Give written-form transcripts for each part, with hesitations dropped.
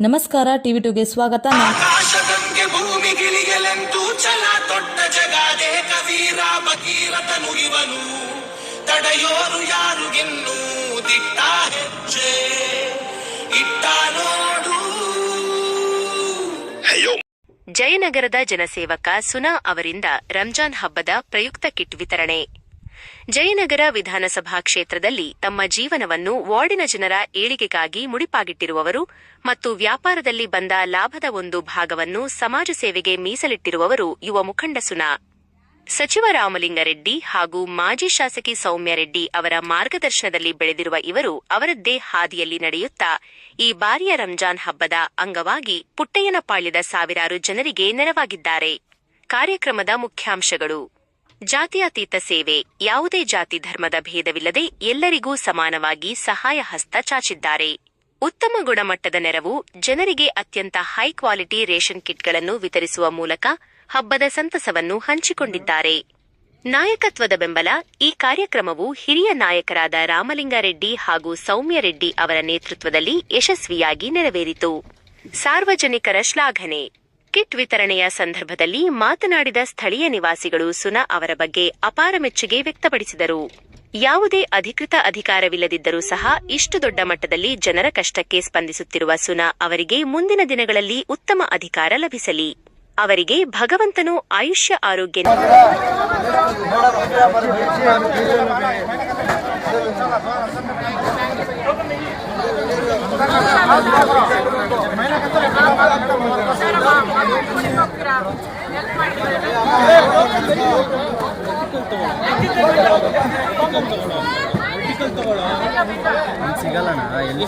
ನಮಸ್ಕಾರ, ಟಿವಿ ಟುಗೆ ಸ್ವಾಗತ. ಆಕಾಶದಂಗೆ ಭೂಮಿಗಿಳಿಯಲೆಂತೂ ಛಲ ದೊಡ್ಡ ಜಗಾದೆ ಕವೀರ ಭಗೀರಥನು ಇವನು. ತಡೆಯೋರು ಯಾರು ಗೆನ್ನು ದಿಟ್ಟ ಹೆಜ್ಜೆ ಇಟ್ಟ ನೋಡು. ಜಯನಗರದ ಜನಸೇವಕ ಸುನಾ ಅವರಿಂದ ರಂಜಾನ್ ಹಬ್ಬದ ಪ್ರಯುಕ್ತ ಕಿಟ್ ವಿತರಣೆ. ಜಯನಗರ ವಿಧಾನಸಭಾ ಕ್ಷೇತ್ರದಲ್ಲಿ ತಮ್ಮ ಜೀವನವನ್ನು ವಾರ್ಡಿನ ಜನರ ಏಳಿಗೆಗಾಗಿ ಮುಡಿಪಾಗಿಟ್ಟಿರುವವರು ಮತ್ತು ವ್ಯಾಪಾರದಲ್ಲಿ ಬಂದ ಲಾಭದ ಒಂದು ಭಾಗವನ್ನು ಸಮಾಜ ಸೇವೆಗೆ ಮೀಸಲಿಟ್ಟಿರುವವರು ಯುವ ಮುಖಂಡ ಸುನಾ. ಸಚಿವ ರಾಮಲಿಂಗಾರೆಡ್ಡಿ ಹಾಗೂ ಮಾಜಿ ಶಾಸಕಿ ಸೌಮ್ಯ ರೆಡ್ಡಿ ಅವರ ಮಾರ್ಗದರ್ಶನದಲ್ಲಿ ಬೆಳೆದಿರುವ ಇವರು ಅವರದ್ದೇ ಹಾದಿಯಲ್ಲಿ ನಡೆಯುತ್ತಾ ಈ ಬಾರಿಯ ರಂಜಾನ್ ಹಬ್ಬದ ಅಂಗವಾಗಿ ಪುಟ್ಟಯ್ಯನಪಾಳ್ಯದ ಸಾವಿರಾರು ಜನರಿಗೆ ನೆರವಾಗಿದ್ದಾರೆ. ಕಾರ್ಯಕ್ರಮದ ಮುಖ್ಯಾಂಶಗಳು: ಜಾತ್ಯತೀತ ಸೇವೆ. ಯಾವುದೇ ಜಾತಿ ಧರ್ಮದ ಭೇದವಿಲ್ಲದೆ ಎಲ್ಲರಿಗೂ ಸಮಾನವಾಗಿ ಸಹಾಯ ಹಸ್ತ ಚಾಚಿದ್ದಾರೆ. ಉತ್ತಮ ಗುಣಮಟ್ಟದ ನೆರವು. ಜನರಿಗೆ ಅತ್ಯಂತ ಹೈ ಕ್ವಾಲಿಟಿ ರೇಷನ್ ಕಿಟ್ಗಳನ್ನು ವಿತರಿಸುವ ಮೂಲಕ ಹಬ್ಬದ ಸಂತಸವನ್ನು ಹಂಚಿಕೊಂಡಿದ್ದಾರೆ. ನಾಯಕತ್ವದ ಬೆಂಬಲ. ಈ ಕಾರ್ಯಕ್ರಮವು ಹಿರಿಯ ನಾಯಕರಾದ ರಾಮಲಿಂಗಾರೆಡ್ಡಿ ಹಾಗೂ ಸೌಮ್ಯ ರೆಡ್ಡಿ ಅವರ ನೇತೃತ್ವದಲ್ಲಿ ಯಶಸ್ವಿಯಾಗಿ ನೆರವೇರಿತು. ಸಾರ್ವಜನಿಕರ ಶ್ಲಾಘನೆ. ಕಿಟ್ ವಿತರಣೆಯ ಸಂದರ್ಭದಲ್ಲಿ ಮಾತನಾಡಿದ ಸ್ಥಳೀಯ ನಿವಾಸಿಗಳು ಸುನಾ ಅವರ ಬಗ್ಗೆ ಅಪಾರ ಮೆಚ್ಚುಗೆ ವ್ಯಕ್ತಪಡಿಸಿದರು. ಯಾವುದೇ ಅಧಿಕೃತ ಅಧಿಕಾರವಿಲ್ಲದಿದ್ದರೂ ಸಹ ಇಷ್ಟು ದೊಡ್ಡ ಮಟ್ಟದಲ್ಲಿ ಜನರ ಕಷ್ಟಕ್ಕೆ ಸ್ಪಂದಿಸುತ್ತಿರುವ ಸುನಾ ಅವರಿಗೆ ಮುಂದಿನ ದಿನಗಳಲ್ಲಿ ಉತ್ತಮ ಅಧಿಕಾರ ಲಭಿಸಲಿ. ಅವರಿಗೆ ಭಗವಂತನು ಆಯುಷ್ಯ ಆರೋಗ್ಯ ಸಿಗಲ್ಲಣ್ಣ, ಎಲ್ಲಿ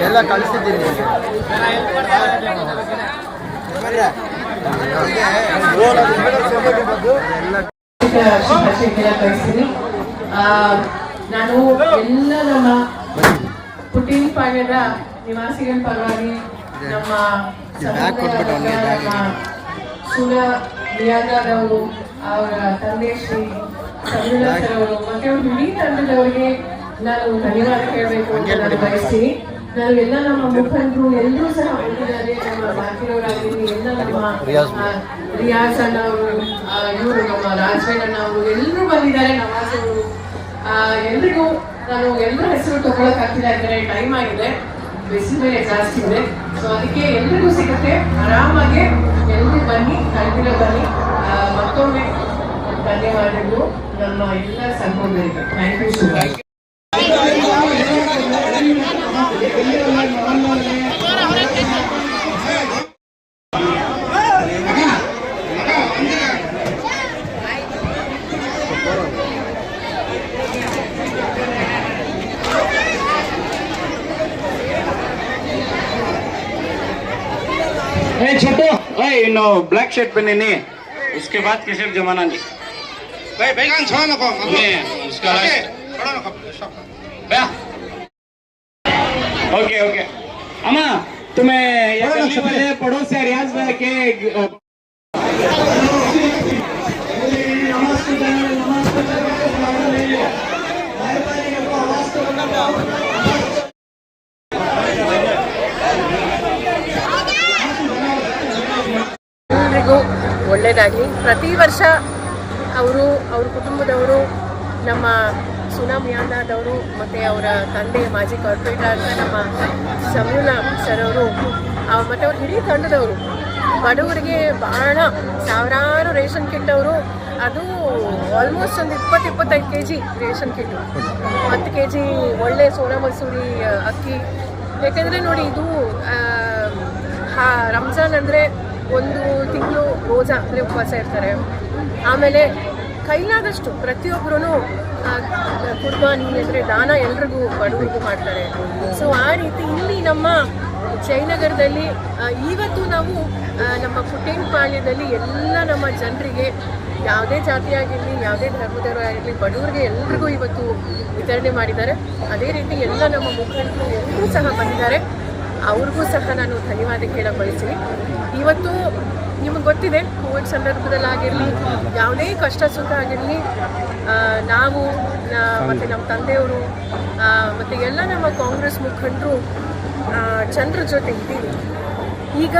ಎಲ್ಲ ಕಳಿಸಿದ್ದೀನಿ. ನಾನು ಎಲ್ಲ ನಮ್ಮ ಪುಟ್ಟಯ್ಯನಪಾಳ್ಯದ ನಿವಾಸಿಗಳ ಪರವಾಗಿ ನಮ್ಮ ಸುನಾ ಮಿಯಾದವರು, ಅವರ ತಂದೆ ಶ್ರೀ ಸಂಜುನಾಥ್ ಅವರು ಮತ್ತೆ ಅವ್ರ ಇಡೀ ತಂಡದವರಿಗೆ ನಾನು ಧನ್ಯವಾದ ಹೇಳಬೇಕು ಅಂತ ನಾನು ಬಯಸ್ತೀನಿ. ನಾನು ಎಲ್ಲ ನಮ್ಮ ಮುಖಂಡರು ಎಲ್ಲರೂ ಸಹ ಬಂದಿದ್ದಾರೆ. ನಮ್ಮ ಬಾಕಿರವರಾಗಿರಲಿ, ಎಲ್ಲ ನಮ್ಮ ರಿಯಾಜ್ ಅಣ್ಣ ಅವರು, ಇವರು ನಮ್ಮ ರಾಜವೇಣಣ್ಣ ಅವರು ಎಲ್ಲರೂ ಬಂದಿದ್ದಾರೆ. ನವಾಜ್ ಅವರು, ಎಲ್ರಿಗೂ ನಾನು ಎಲ್ಲರ ಹೆಸರು ತಗೊಳಕ್ಕಾಗ್ತಿಲ್ಲ, ಯಾಕಂದ್ರೆ ಟೈಮ್ ಆಗಿದೆ, ಬಿಸಿ ಮೇಲೆ ಜಾಸ್ತಿ ಇದೆ. ಸೊ ಅದಕ್ಕೆ ಎಲ್ರಿಗೂ ಸಿಗುತ್ತೆ, ಆರಾಮಾಗಿ ಎಲ್ಲರೂ ಬನ್ನಿ, ಕಲ್ತಿರೋ ಬನ್ನಿ. ಮತ್ತೊಮ್ಮೆ ಧನ್ಯವಾದಗಳು ನಮ್ಮ ಎಲ್ಲ ಸಹೋದರಿಗೆ. Thank you so much. Chhotu in black shirt पहने नहीं, उसके बाद की शर्ट जमाना नहीं भाई बैगन छोड़ नको उसका ओके ओके अम्मा तुम्हें ये पड़ोस से रियाज भाई के ಎಲ್ರಿಗೂ ಒಳ್ಳೆಯದಾಗಲಿ. ಪ್ರತಿ ವರ್ಷ ಅವರು, ಅವ್ರ ಕುಟುಂಬದವರು, ನಮ್ಮ ಸುನಾ ಮಿಯಾದವರು ಮತ್ತು ಅವರ ತಂದೆ ಮಾಜಿ ಕಾರ್ಪೊರೇಟರ್ ಅಂತ ನಮ್ಮ ಸಮೂಲ ಸರ್ ಅವರು ಮತ್ತು ಅವ್ರ ಹಿಡೀ ತಂಡದವರು ಬಡವರಿಗೆ ಭಾಳ ಸಾವಿರಾರು ರೇಷನ್ ಕಿಟ್ ಅವರು, ಅದು ಆಲ್ಮೋಸ್ಟ್ ಒಂದು 20-25 kg ರೇಷನ್ ಕಿಟ್ಟು, 10 kg ಒಳ್ಳೆ ಸೋನಾ ಮಸೂರಿ ಅಕ್ಕಿ. ಯಾಕೆಂದರೆ ನೋಡಿ, ಇದು ರಂಜಾನ್ ಅಂದರೆ ಒಂದು ತಿಂಗಳು ರೋಜಾ ಅಂದರೆ ಉಪವಾಸ ಇರ್ತಾರೆ. ಆಮೇಲೆ ಕೈಲಾದಷ್ಟು ಪ್ರತಿಯೊಬ್ಬರೂ ಕುರ್ಬಾನಿ ಅಂದರೆ ದಾನ ಎಲ್ರಿಗೂ ಬಡವರಿಗೂ ಮಾಡ್ತಾರೆ. ಸೊ ಆ ರೀತಿ ಇಲ್ಲಿ ನಮ್ಮ ಜಯನಗರದಲ್ಲಿ ಇವತ್ತು ನಾವು ನಮ್ಮ ಪುಟ್ಟಯ್ಯನಪಾಳ್ಯದಲ್ಲಿ ಎಲ್ಲ ನಮ್ಮ ಜನರಿಗೆ, ಯಾವುದೇ ಜಾತಿಯಾಗಿರಲಿ, ಯಾವುದೇ ಧರ್ಮದವರಾಗಿರಲಿ, ಬಡವರಿಗೆ ಎಲ್ರಿಗೂ ಇವತ್ತು ವಿತರಣೆ ಮಾಡಿದ್ದಾರೆ. ಅದೇ ರೀತಿ ಎಲ್ಲ ನಮ್ಮ ಮುಖಂಡರು ಎಲ್ಲರೂ ಸಹ ಬಂದಿದ್ದಾರೆ. ಅವ್ರಿಗೂ ಸಹ ನಾನು ಧನ್ಯವಾದ ಹೇಳಕ್ಕೆ ಬಯಸ್ತೀನಿ. ಇವತ್ತು ನಿಮಗೆ ಗೊತ್ತಿದೆ ಕೋವಿಡ್ ಸಂದರ್ಭದಲ್ಲಿ ಆಗಿರಲಿ ಯಾವುದೇ ಕಷ್ಟ ಸುಖ ಆಗಿರಲಿ ನಾವು ಮತ್ತು ನಮ್ಮ ತಂದೆಯವರು ಮತ್ತು ಎಲ್ಲ ನಮ್ಮ ಕಾಂಗ್ರೆಸ್ ಮುಖಂಡರು ಜನರ ಜೊತೆ ಇದ್ದೀವಿ. ಈಗ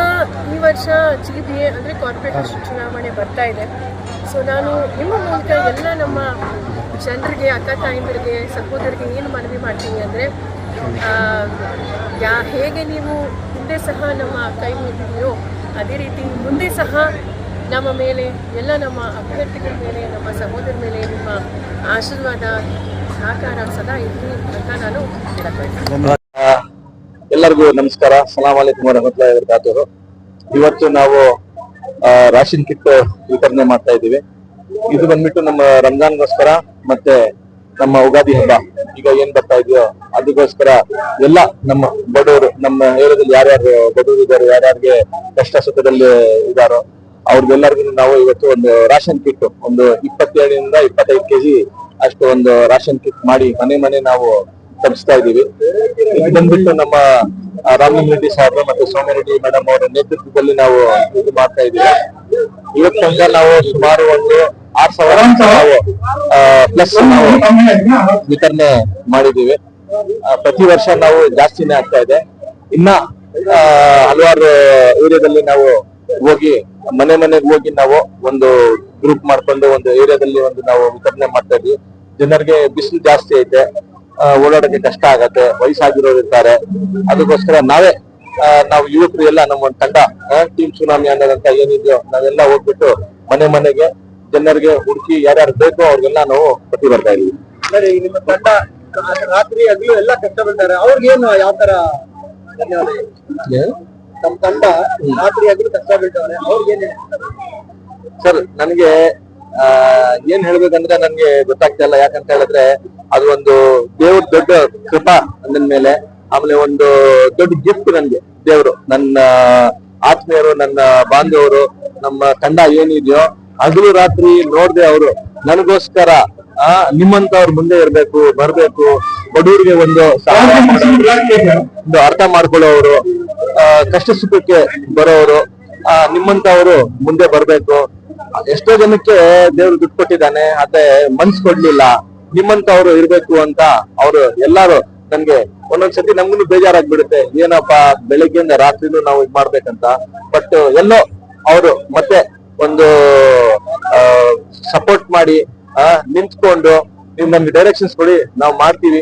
ಈ ವರ್ಷ GBA ಅಂದರೆ ಕಾರ್ಪೊರೇಷನ್ ಚುನಾವಣೆ ಬರ್ತಾ ಇದೆ. ಸೊ ನಾನು ನಿಮ್ಮ ಮೂಲಕ ಎಲ್ಲ ನಮ್ಮ ಜನರಿಗೆ, ಅಕ್ಕ ತಾಯಂದಿರಿಗೆ, ಸಹೋದರಿಗೆ ಏನು ಮನವಿ ಮಾಡ್ತೀನಿ ಅಂದರೆ ಹೇಗೆ ನೀವು ಹಿಂದೆ ಸಹ ನಮ್ಮ ಕೈ ಮುಗಿದೆಯೋ ಅದೇ ರೀತಿ ಮುಂದೆ ಸಹ ನಮ್ಮ ಮೇಲೆ, ಎಲ್ಲ ನಮ್ಮ ಅಭ್ಯರ್ಥಿಗಳ ಮೇಲೆ, ನಮ್ಮ ಸಹೋದರ ಮೇಲೆ ನಿಮ್ಮ ಆಶೀರ್ವಾದ ಸಹಕಾರ ಸದಾ ಇರಲಿ ಅಂತ ನಾನು ಹೇಳಕ್ಕೆ ಎಲ್ಲರಿಗೂ ನಮಸ್ಕಾರ. ಸಲಾಮ್ ಅಲೈಕುಂ ವರಹಮತುಲ್ಲಾಹಿ ವಬರಕಾತುಹು. ಇವತ್ತು ನಾವು ರಾಷನ್ ಕಿಟ್ ವಿತರಣೆ ಮಾಡ್ತಾ ಇದ್ದೀವಿ. ಇದು ಬಂದ್ಬಿಟ್ಟು ನಮ್ಮ ರಂಜಾನ್ಗೋಸ್ಕರ ಮತ್ತೆ ನಮ್ಮ ಉಗಾದಿ ಹಬ್ಬ ಈಗ ಏನ್ ಬರ್ತಾ ಇದೆಯೋ ಅದಕ್ಕೋಸ್ಕರ ಎಲ್ಲ ನಮ್ಮ ಬಡವರು, ನಮ್ಮ ಏರಿಯಾದಲ್ಲಿ ಯಾರ್ಯಾರು ಬಡವರು ಇದ್ದಾರೆ, ಯಾರ್ಯಾರಿಗೆ ಕಷ್ಟ ಸುಖದಲ್ಲಿ ಇದ್ದಾರೋ ಅವ್ರಿಗೆಲ್ಲರಿಗೂ ನಾವು ಇವತ್ತು ಒಂದು ರಾಷನ್ ಕಿಟ್ ಒಂದು 27 to 25 kg ಅಷ್ಟು ಒಂದು ರಾಷನ್ ಕಿಟ್ ಮಾಡಿ ಮನೆ ನಾವು ತಲುಪಿಸ್ತಾ ಇದ್ದೀವಿ. ಇದು ಬಂದ್ಬಿಟ್ಟು ನಮ್ಮ ರಾಮಲಿಂಗ ರೆಡ್ಡಿ ಸಾಹೇಬ್ ಮತ್ತೆ ಸೌಮ್ಯ ರೆಡ್ಡಿ ಮೇಡಮ್ ಅವರ ನೇತೃತ್ವದಲ್ಲಿ ನಾವು ಇದು ಮಾಡ್ತಾ ಇದ್ದೀವಿ. ಇವತ್ತು ತನಕ ನಾವು ಸುಮಾರು ಒಂದು 6,000 ನಾವು ಪ್ಲಸ್ ನಾವು ವಿತರಣೆ ಮಾಡಿದ್ದೀವಿ. ಪ್ರತಿ ವರ್ಷ ನಾವು ಜಾಸ್ತಿನೇ ಆಗ್ತಾ ಇದೆ. ಇನ್ನ ಹಲವಾರು ಏರಿಯಾದಲ್ಲಿ ನಾವು ಹೋಗಿ ಮನೆಗೆ ಹೋಗಿ ನಾವು ಒಂದು ಗ್ರೂಪ್ ಮಾಡ್ಕೊಂಡು ಒಂದು ಏರಿಯಾದಲ್ಲಿ ಒಂದು ನಾವು ವಿತರಣೆ ಮಾಡ್ತಾ ಇದ್ವಿ. ಜನರಿಗೆ ಬಿಸಿಲು ಜಾಸ್ತಿ ಐತೆ, ಓಡಾಡಕ್ಕೆ ಕಷ್ಟ ಆಗತ್ತೆ, ವಯಸ್ಸಾಗಿರೋರು ಇರ್ತಾರೆ. ಅದಕ್ಕೋಸ್ಕರ ನಾವು ಯುವಕರು ಎಲ್ಲ ನಮ್ಮ ಒಂದು ತಂಡ ಟೀಮ್ ಸುನಾಮಿ ಅನ್ನೋದಂತ ಏನಿದೆಯೋ ನಾವೆಲ್ಲ ಹೋಗ್ಬಿಟ್ಟು ಮನೆಗೆ ಜನರಿಗೆ ಹುಡುಕಿ ಯಾರ್ಯಾರು ಬೇಕೋ ಅವ್ರಿಗೆಲ್ಲ ನಾವು ಕೊಟ್ಟು ಬರ್ತಾ ಇದೀವಿ. ನಿಮ್ಮ ತಂಡ ರಾತ್ರಿ ಹಗಲು ಎಲ್ಲ ಕಷ್ಟ ಬೀಳ್ತಾರೆ, ಅವ್ರಿಗೇನು ಯಾವ ತರ ಧನ್ಯವಾದ? ನಮ್ಮ ತಂಡ ರಾತ್ರಿ ಹಗಲು ಕಷ್ಟ ಬೀಳ್ತವ್ರೆ, ಅವ್ರಿಗೇನು ಸರ್? ನನಗೆ ಏನ್ ಹೇಳ್ಬೇಕಂದ್ರೆ ನನ್ಗೆ ಗೊತ್ತಾಗ್ತಾ ಇಲ್ಲ. ಯಾಕಂತ ಹೇಳಿದ್ರೆ ಅದು ಒಂದು ದೇವ್ರ ದೊಡ್ಡ ಕೃಪಾ ನನ್ನ ಮೇಲೆ, ಆಮೇಲೆ ಒಂದು ದೊಡ್ಡ ಗಿಫ್ಟ್ ನನ್ಗೆ ದೇವ್ರು, ನನ್ನ ಆತ್ಮೀಯರು, ನನ್ನ ಬಾಂಧವರು, ನಮ್ಮ ತಂಡ ಏನಿದೆಯೋ ಹಗಲು ರಾತ್ರಿ ನೋಡ್ದೆ ಅವರು ನನಗೋಸ್ಕರ ನಿಮ್ಮಂತವ್ರ ಮುಂದೆ ಬರ್ಬೇಕು, ಬಡವರಿಗೆ ಒಂದು ಅರ್ಥ ಮಾಡ್ಕೊಳ್ಳೋರು, ಕಷ್ಟ ಸುಖಕ್ಕೆ ಬರೋರು, ನಿಮ್ಮಂತವ್ರು ಮುಂದೆ ಬರ್ಬೇಕು. ಎಷ್ಟೋ ಜನಕ್ಕೆ ದೇವ್ರು ದುಡ್ಡು ಕೊಟ್ಟಿದ್ದಾನೆ, ಅದೇ ಮನ್ಸ್ ಕೊಡ್ಲಿಲ್ಲ, ನಿಮ್ಮಂತವ್ರು ಇರ್ಬೇಕು ಅಂತ ಅವ್ರು ಎಲ್ಲಾರು ನನ್ಗೆ ಒಂದೊಂದ್ಸತಿ ನಮ್ಗೂ ಬೇಜಾರಾಗ್ಬಿಡುತ್ತೆ, ಏನಪ್ಪಾ ಬೆಳಿಗ್ಗೆಯಿಂದ ರಾತ್ರಿನೂ ನಾವು ಇದ್ ಮಾಡ್ಬೇಕಂತ. ಬಟ್ ಎಲ್ಲೋ ಅವರು ಮತ್ತೆ ಒಂದು ಸಪೋರ್ಟ್ ಮಾಡಿ ನಿಂತ್ಕೊಂಡು ನೀವು ನಮ್ಗೆ ಡೈರೆಕ್ಷನ್ಸ್ ಕೊಡಿ, ನಾವು ಮಾಡ್ತೀವಿ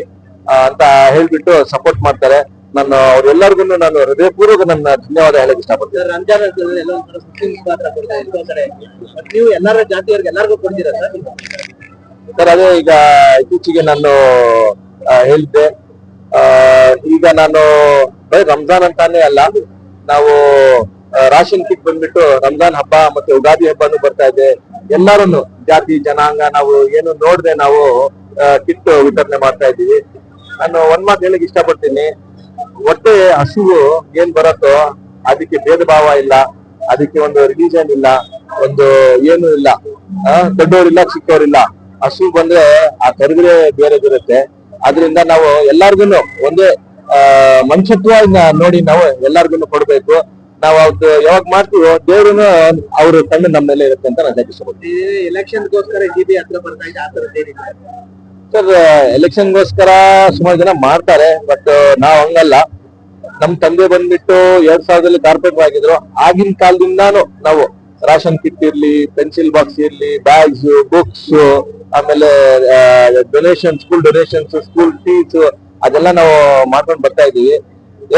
ಅಂತ ಹೇಳ್ಬಿಟ್ಟು ಸಪೋರ್ಟ್ ಮಾಡ್ತಾರೆ. ನಾನು ಅವ್ರೆಲ್ಲರಿಗೂ ನಾನು ಹೃದಯಪೂರ್ವಕ ನನ್ನ ಧನ್ಯವಾದ ಹೇಳಕ್ ಇಷ್ಟಪಡ್ತೀನಿ. ರಂಜಾನ್ ನೀವು ಎಲ್ಲಾರ ಜಾತಿಯವ್ರಿಗೆ ಎಲ್ಲರಿಗೂ ಕೊಡ್ತೀರಾ ಸರ್? ಅದೇ ಈಗ ಇತ್ತೀಚೆಗೆ ನಾನು ಹೇಳಿದ್ದೆ, ಈಗ ನಾನು ಬರೀ ರಂಜಾನ್ ಅಂತಾನೆ ಅಲ್ಲ, ನಾವು ರಾಷನ್ ಕಿಟ್ ಬಂದ್ಬಿಟ್ಟು ರಂಜಾನ್ ಹಬ್ಬ ಮತ್ತೆ ಉಗಾದಿ ಹಬ್ಬನು ಬರ್ತಾ ಇದೆ. ಎಲ್ಲರನ್ನು ಜಾತಿ ಜನಾಂಗ ನಾವು ಏನು ನೋಡ್ದೆ ನಾವು ಕಿಟ್ ವಿತರಣೆ ಮಾಡ್ತಾ ಇದ್ದೀವಿ. ನಾನು ಒಂದ್ ಮಾತು ಹೇಳಕ್ ಇಷ್ಟಪಡ್ತೀನಿ, ಹೊಟ್ಟೆ ಹಸುವು ಏನ್ ಬರತ್ತೋ ಅದಕ್ಕೆ ಭೇದ ಭಾವ ಇಲ್ಲ, ಅದಕ್ಕೆ ಒಂದು ರಿಲಿಜನ್ ಇಲ್ಲ, ಒಂದು ಏನು ಇಲ್ಲ, ದೊಡ್ಡವರಿಲ್ಲ ಚಿಕ್ಕವರಿಲ್ಲ. ಹಸು ಬಂದ್ರೆ ಆ ಕರುಗಳೇ ಬೇರೆ ಬರುತ್ತೆ. ಆದ್ರಿಂದ ನಾವು ಎಲ್ಲಾರ್ಗು ಒಂದೇ ಮನುಷ್ಯತ್ವ ನೋಡಿ ನಾವು ಎಲ್ಲಾರ್ಗು ಕೊಡ್ಬೇಕು. ನಾವು ಅವ್ದು ಯಾವಾಗ ಮಾಡ್ತೀವೋ ದೇವ್ರನ್ನ ಅವ್ರ ಕಣ್ಣು ನಮ್ಮ ಮೇಲೆ ಇರುತ್ತೆ ಅಂತ ನಾನು ಇಷ್ಟಪಡ್ತೀನಿ. ಎಲೆಕ್ಷನ್ಗೋಸ್ಕರ GB ಹತ್ರ ಬರ್ತಾ ಇದೆ, ಆ ತರದ್ದು ಏನಿದೆ ಸರ್? ಎಲೆಕ್ಷನ್ಗೋಸ್ಕರ ಸುಮಾರು ಜನ ಮಾಡ್ತಾರೆ, ಬಟ್ ನಾವ್ ಹಂಗಲ್ಲ. ನಮ್ ತಂದೆ ಬಂದ್ಬಿಟ್ಟು 2000 ಕಾರ್ಪೊರೇಟರ್ ಆಗಿದ್ರು. ಆಗಿನ ಕಾಲದಿಂದಾನು ನಾವು ರಾಷನ್ ಕಿಟ್ ಇರ್ಲಿ, ಪೆನ್ಸಿಲ್ ಬಾಕ್ಸ್ ಇರ್ಲಿ, ಬ್ಯಾಗ್ಸ್, ಬುಕ್ಸ್, ಆಮೇಲೆ donation, school donations, school fees ಅದೆಲ್ಲ ನಾವು ಮಾಡ್ಕೊಂಡು ಬರ್ತಾ ಇದೀವಿ.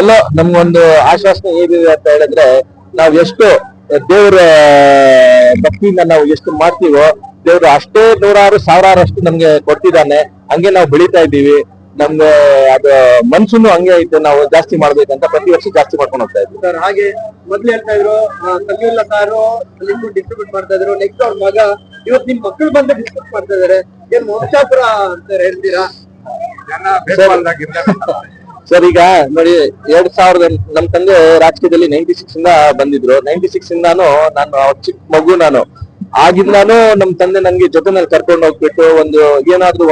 ಎಲ್ಲೋ ನಮ್ಗೊಂದು ಆಶ್ವಾಸನೆ ಏನಿದೆ ಅಂತ ಹೇಳಿದ್ರೆ, ನಾವ್ ಎಷ್ಟು ದೇವ್ರ ಭಕ್ತಿಯಿಂದ ನಾವು ಎಷ್ಟು ಮಾಡ್ತೀವೋ ದೇವ್ರು ಅಷ್ಟೇ ನೂರಾರು ಸಾವಿರಾರಷ್ಟು ನಮ್ಗೆ ಕೊಡ್ತಿದ್ದಾನೆ. ಹಂಗೆ ನಾವು ಬೆಳಿತಾ ಇದ್ದೀವಿ. ನಮ್ಗೆ ಅದು ಮನ್ಸುನು ಹಂಗೆ ಐತೆ, ನಾವು ಜಾಸ್ತಿ ಮಾಡ್ಬೇಕಂತ ಪ್ರತಿ ವರ್ಷ ಜಾಸ್ತಿ ಮಾಡ್ಕೊಂಡು ಹೋಗ್ತಾ ಇದ್ವಿ ಸರ್. ಹಾಗೆ ಮೊದ್ಲು ಹೇಳ್ತಾ ಇದ್ರು ಸಮೀವುಲ್ಲಾ ಸಾರು ಡಿಸ್ಟ್ರಿಬ್ಯೂಟ್ ಮಾಡ್ತಾ ಇದ್ರು, ನೆಕ್ಸ್ಟ್ ಅವ್ರ ಮಗ, ಇವತ್ತು ನಿಮ್ ಮಕ್ಕಳು ಬಂದು ಡಿಸ್ಟ್ರಿಬ್ಯೂಟ್ ಮಾಡ್ತಾ ಇದಾರೆ. ಏನ್ ವಂಶಾಪುರ ಅಂತ ಹೇಳ್ತೀರಾ ಸರ್? ಈಗ ನೋಡಿ, 2000 ನಮ್ ತಂದೆ ರಾಜಕೀಯದಲ್ಲಿ 96 ಇಂದ ಬಂದಿದ್ರು. 96 ಇಂದಾನು ನಾನು ಚಿಕ್ಕ ಮಗು, ನಾನು ಆಗಿಂದಾನು ನಮ್ ತಂದೆ ನನ್ಗೆ ಜೊತೆನಲ್ಲಿ ಕರ್ಕೊಂಡು ಹೋಗ್ಬಿಟ್ಟು ಒಂದು ಏನಾದ್ರೂ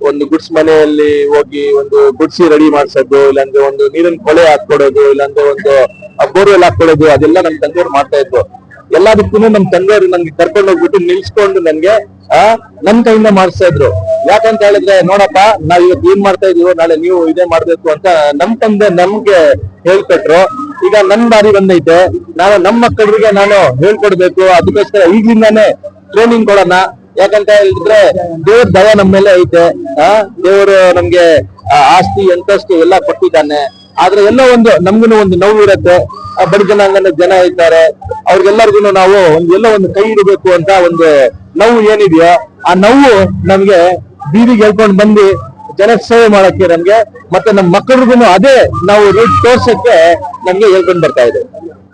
ಒಂದು ಗುಡ್ಸ್ ಮನೆಯಲ್ಲಿ ಹೋಗಿ ಒಂದು ಗುಡ್ಸಿ ರೆಡಿ ಮಾಡ್ಸೋದು, ಇಲ್ಲಾಂದ್ರೆ ಒಂದು ನೀರಿನ ಕೊಳೆ ಹಾಕೊಡೋದು, ಇಲ್ಲಾಂದ್ರೆ ಒಂದು ಬೋರ್ವೆಲ್ ಹಾಕೊಡೋದು, ಅದೆಲ್ಲ ನಮ್ ತಂದೆಯವ್ರು ಮಾಡ್ತಾ ಇದ್ರು. ಎಲ್ಲದಕ್ಕೂ ನಮ್ ತಂದೆಯವರು ನನ್ಗೆ ಕರ್ಕೊಂಡು ಹೋಗ್ಬಿಟ್ಟು ನಿಲ್ಸ್ಕೊಂಡು ನನ್ಗೆ ನನ್ ಕೈಯಿಂದ ಮಾಡಿಸ್ತಾ ಇದ್ರು. ಯಾಕಂತ ಹೇಳಿದ್ರೆ ನೋಡಪ್ಪ ನಾವ್ ಇವತ್ತು ಏನ್ ಮಾಡ್ತಾ ಇದೀವೋ ನಾಳೆ ನೀವು ಇದೇ ಮಾಡ್ಬೇಕು ಅಂತ ನಮ್ ತಂದೆ ನಮ್ಗೆ ಹೇಳ್ಕೊಟ್ರು. ಈಗ ನನ್ ಬಾರಿ ಬಂದೈತೆ, ನಾನು ನಮ್ಮ ಮಕ್ಕಳಿಗೆ ನಾನು ಹೇಳ್ಕೊಡ್ಬೇಕು. ಅದಕ್ಕೋಸ್ಕರ ಈಗ್ಲಿಂದಾನೇ ಟ್ರೈನಿಂಗ್ ಕೊಡೋಣ. ಯಾಕಂತ ಹೇಳಿದ್ರೆ ದೇವ್ರ ದಯ ನಮ್ಮ ಮೇಲೆ ಐತೆ. ದೇವರು ನಮ್ಗೆ ಆಸ್ತಿ ಅಂತಸ್ತು ಎಲ್ಲ ಕೊಟ್ಟಿದ್ದಾನೆ. ಆದ್ರೆ ಎಲ್ಲೋ ಒಂದು ನಮ್ಗೂ ಒಂದು ನೋವು ಇರತ್ತೆ. ಬಡ ಜನಾಂಗದ ಜನ ಇದ್ದಾರೆ, ಅವ್ರಿಗೆಲ್ಲರಿಗೂ ನಾವು ಎಲ್ಲೋ ಒಂದು ಕೈ ಇಡಬೇಕು ಅಂತ ಒಂದು ನೋವು ಏನಿದೆಯೋ ಆ ನೋವು ನಮ್ಗೆ ಬೀದಿಗೆ ಹೇಳ್ಕೊಂಡು ಬಂದು ಜನ ಸೇವೆ ಮಾಡಕ್ಕೆ ನಮ್ಗೆ ಮತ್ತೆ ನಮ್ಮ ಮಕ್ಕಳಿಗೂ ಅದೇ ನಾವು ರೂಟ್ ತೋರ್ಸಕ್ಕೆ ನಮ್ಗೆ ಹೇಳ್ಕೊಂಡು ಬರ್ತಾ ಇದೆ.